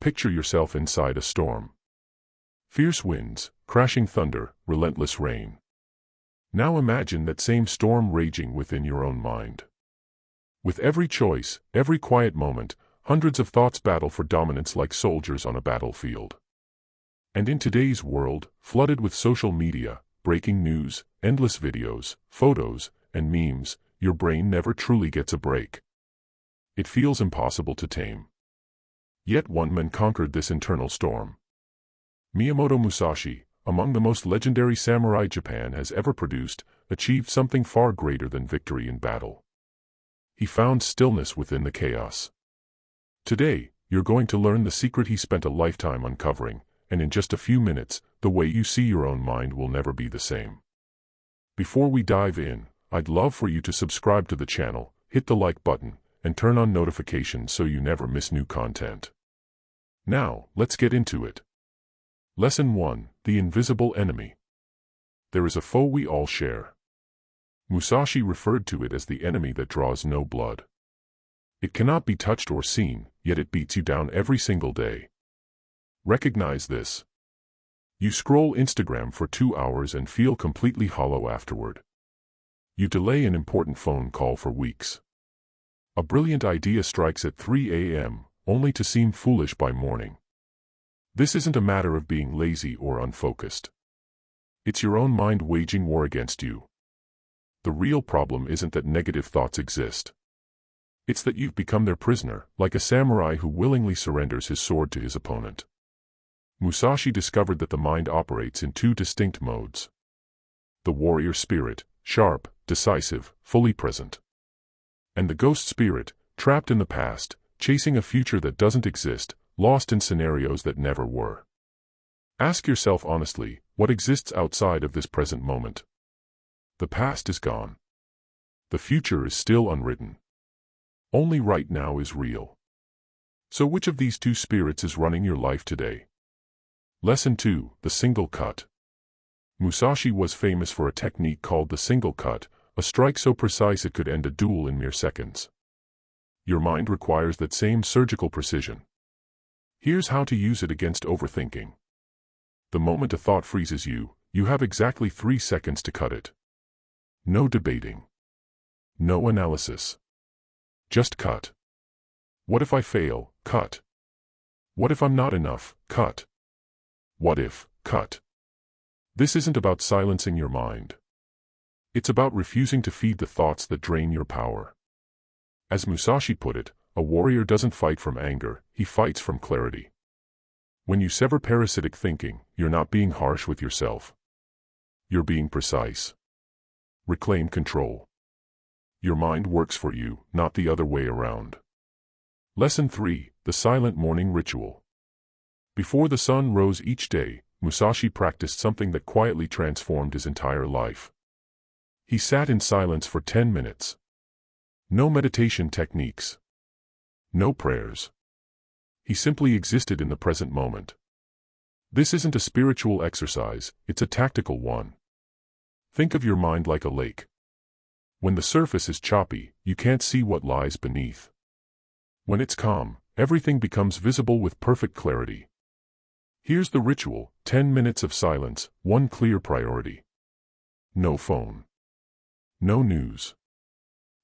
picture yourself inside a storm. Fierce winds, crashing thunder, relentless rain. Now imagine that same storm raging within your own mind. With every choice, every quiet moment, hundreds of thoughts battle for dominance like soldiers on a battlefield. And in today's world, flooded with social media, breaking news, endless videos, photos, and memes, your brain never truly gets a break. It feels impossible to tame. Yet one man conquered this internal storm. Minamoto Musashi, among the most legendary samurai Japan has ever produced, achieved something far greater than victory in battle. He found stillness within the chaos. Today, you're going to learn the secret he spent a lifetime uncovering, and in just a few minutes, the way you see your own mind will never be the same. Before we dive in, I'd love for you to subscribe to the channel, hit the like button, and turn on notifications so you never miss new content. Now, let's get into it. Lesson 1: The Invisible Enemy. There is a foe we all share. Musashi referred to it as the enemy that draws no blood. It cannot be touched or seen, yet it beats you down every single day. Recognize this. You scroll Instagram for 2 hours and feel completely hollow afterward. You delay an important phone call for weeks. A brilliant idea strikes at 3 a.m., only to seem foolish by morning. This isn't a matter of being lazy or unfocused. It's your own mind waging war against you. The real problem isn't that negative thoughts exist. It's that you've become their prisoner, like a samurai who willingly surrenders his sword to his opponent. Musashi discovered that the mind operates in 2 distinct modes. The warrior spirit, sharp, decisive, fully present. And the ghost spirit, trapped in the past, chasing a future that doesn't exist, lost in scenarios that never were. Ask yourself honestly, what exists outside of this present moment? The past is gone. The future is still unwritten. Only right now is real. So which of these 2 spirits is running your life today? Lesson 2: The Single Cut. Musashi was famous for a technique called the single cut, a strike so precise it could end a duel in mere seconds. Your mind requires that same surgical precision. Here's how to use it against overthinking. The moment a thought freezes you, you have exactly 3 seconds to cut it. No debating. No analysis. Just cut. What if I fail? Cut. What if I'm not enough? Cut. What if? Cut. This isn't about silencing your mind. It's about refusing to feed the thoughts that drain your power. As Musashi put it, a warrior doesn't fight from anger, he fights from clarity. When you sever parasitic thinking, you're not being harsh with yourself. You're being precise. Reclaim control. Your mind works for you, not the other way around. Lesson 3: The Silent Morning Ritual. Before the sun rose each day, Musashi practiced something that quietly transformed his entire life. He sat in silence for 10 minutes. No meditation techniques. No prayers. He simply existed in the present moment. This isn't a spiritual exercise, it's a tactical one. Think of your mind like a lake. When the surface is choppy, you can't see what lies beneath. When it's calm, everything becomes visible with perfect clarity. Here's the ritual: 10 minutes of silence, one clear priority. No phone. No news.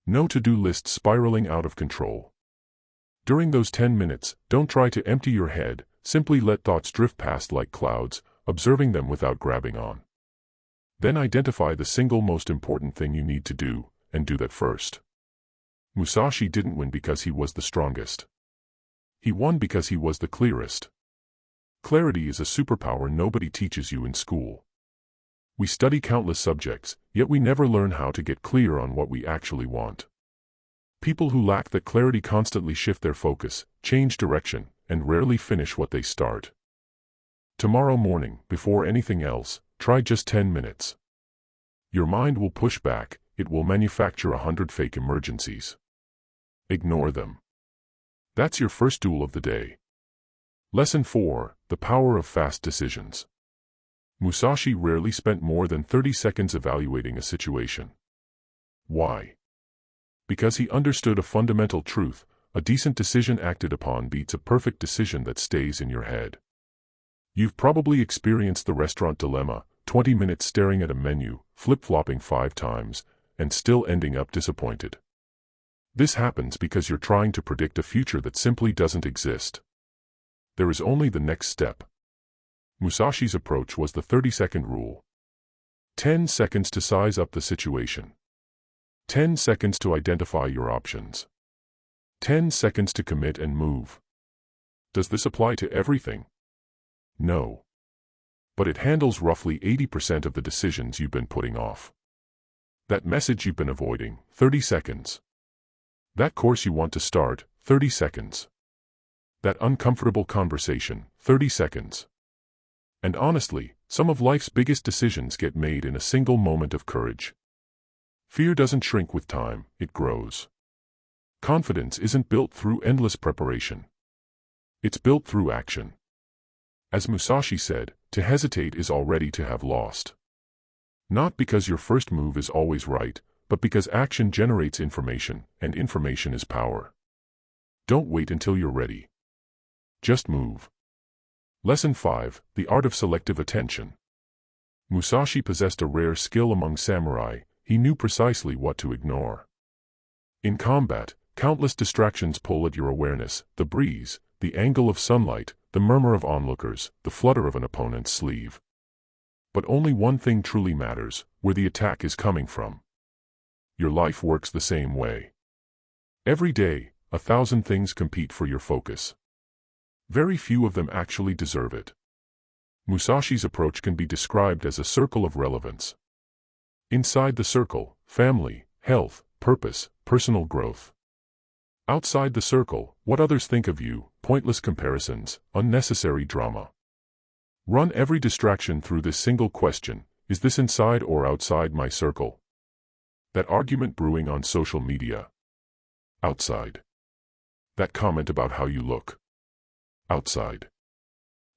No to-do list spiraling out of control. During those 10 minutes, don't try to empty your head, simply let thoughts drift past like clouds, observing them without grabbing on. Then identify the single most important thing you need to do, and do that first. Musashi didn't win because he was the strongest. He won because he was the clearest. Clarity is a superpower nobody teaches you in school. We study countless subjects, yet we never learn how to get clear on what we actually want. People who lack that clarity constantly shift their focus, change direction, and rarely finish what they start. Tomorrow morning, before anything else, try just 10 minutes. Your mind will push back, it will manufacture 100 fake emergencies. Ignore them. That's your first duel of the day. Lesson 4: The Power of Fast Decisions. Musashi rarely spent more than 30 seconds evaluating a situation. Why? Because he understood a fundamental truth: a decent decision acted upon beats a perfect decision that stays in your head. You've probably experienced the restaurant dilemma, 20 minutes staring at a menu, flip-flopping 5 times, and still ending up disappointed. This happens because you're trying to predict a future that simply doesn't exist. There is only the next step. Musashi's approach was the 30-second rule. 10 seconds to size up the situation. 10 seconds to identify your options. 10 seconds to commit and move. Does this apply to everything? No. But it handles roughly 80% of the decisions you've been putting off. That message you've been avoiding, 30 seconds. That course you want to start, 30 seconds. That uncomfortable conversation, 30 seconds. And honestly, some of life's biggest decisions get made in a single moment of courage. Fear doesn't shrink with time, it grows. Confidence isn't built through endless preparation. It's built through action. As Musashi said, to hesitate is already to have lost. Not because your first move is always right, but because action generates information, and information is power. Don't wait until you're ready. Just move. Lesson 5, The Art of Selective Attention. Musashi possessed a rare skill among samurai. He knew precisely what to ignore. In combat, countless distractions pull at your awareness: the breeze, the angle of sunlight, the murmur of onlookers, the flutter of an opponent's sleeve. But only one thing truly matters: where the attack is coming from. Your life works the same way. Every day, 1,000 things compete for your focus. Very few of them actually deserve it. Musashi's approach can be described as a circle of relevance. Inside the circle, family, health, purpose, personal growth. Outside the circle, what others think of you, pointless comparisons, unnecessary drama. Run every distraction through this single question: is this inside or outside my circle? That argument brewing on social media. Outside. That comment about how you look. Outside.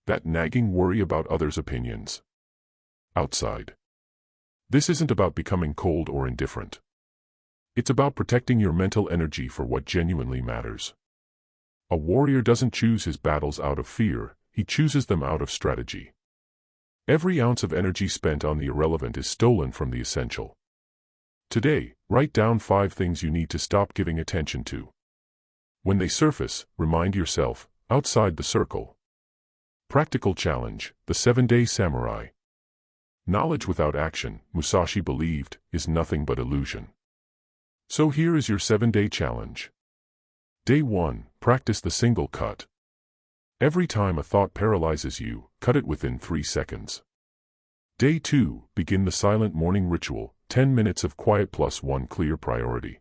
That nagging worry about others' opinions. Outside. This isn't about becoming cold or indifferent. It's about protecting your mental energy for what genuinely matters. A warrior doesn't choose his battles out of fear, he chooses them out of strategy. Every ounce of energy spent on the irrelevant is stolen from the essential. Today, write down 5 things you need to stop giving attention to. When they surface, remind yourself: outside the circle. Practical challenge: the 7-day samurai. Knowledge without action, Musashi believed, is nothing but illusion. So here is your 7-day challenge. Day 1, practice the single cut. Every time a thought paralyzes you, cut it within 3 seconds. Day 2, begin the silent morning ritual, 10 minutes of quiet plus 1 clear priority.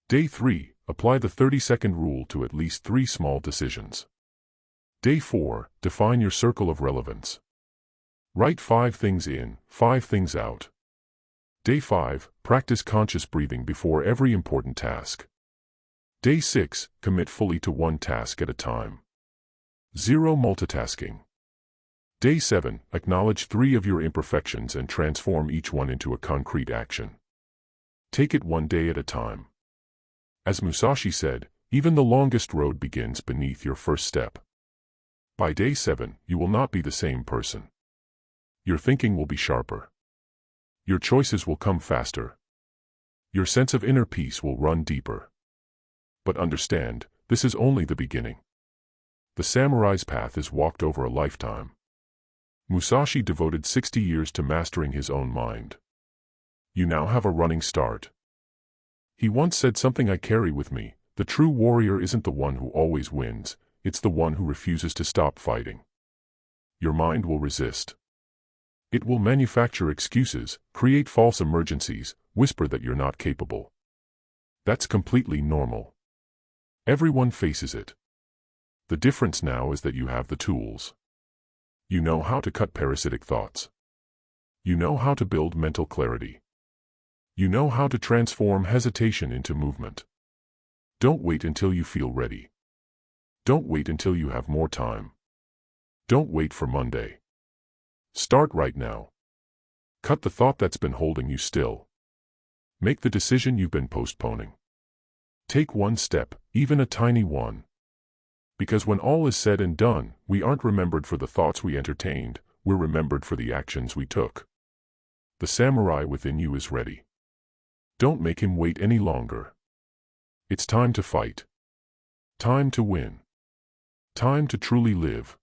Day 3, apply the 30-second rule to at least 3 small decisions. Day 4, define your circle of relevance. Write 5 things in, 5 things out. Day 5, practice conscious breathing before every important task. Day 6, commit fully to one task at a time. 0 multitasking. Day 7, acknowledge 3 of your imperfections and transform each one into a concrete action. Take it one day at a time. As Musashi said, even the longest road begins beneath your first step. By day 7, you will not be the same person. Your thinking will be sharper. Your choices will come faster. Your sense of inner peace will run deeper. But understand, this is only the beginning. The samurai's path is walked over a lifetime. Musashi devoted 60 years to mastering his own mind. You now have a running start. He once said something I carry with me: the true warrior isn't the one who always wins, it's the one who refuses to stop fighting. Your mind will resist. It will manufacture excuses, create false emergencies, whisper that you're not capable. That's completely normal. Everyone faces it. The difference now is that you have the tools. You know how to cut parasitic thoughts. You know how to build mental clarity. You know how to transform hesitation into movement. Don't wait until you feel ready. Don't wait until you have more time. Don't wait for Monday. Start right now. Cut the thought that's been holding you still. Make the decision you've been postponing. Take one step, even a tiny one. Because when all is said and done, we aren't remembered for the thoughts we entertained, we're remembered for the actions we took. The samurai within you is ready. Don't make him wait any longer. It's time to fight. Time to win. Time to truly live.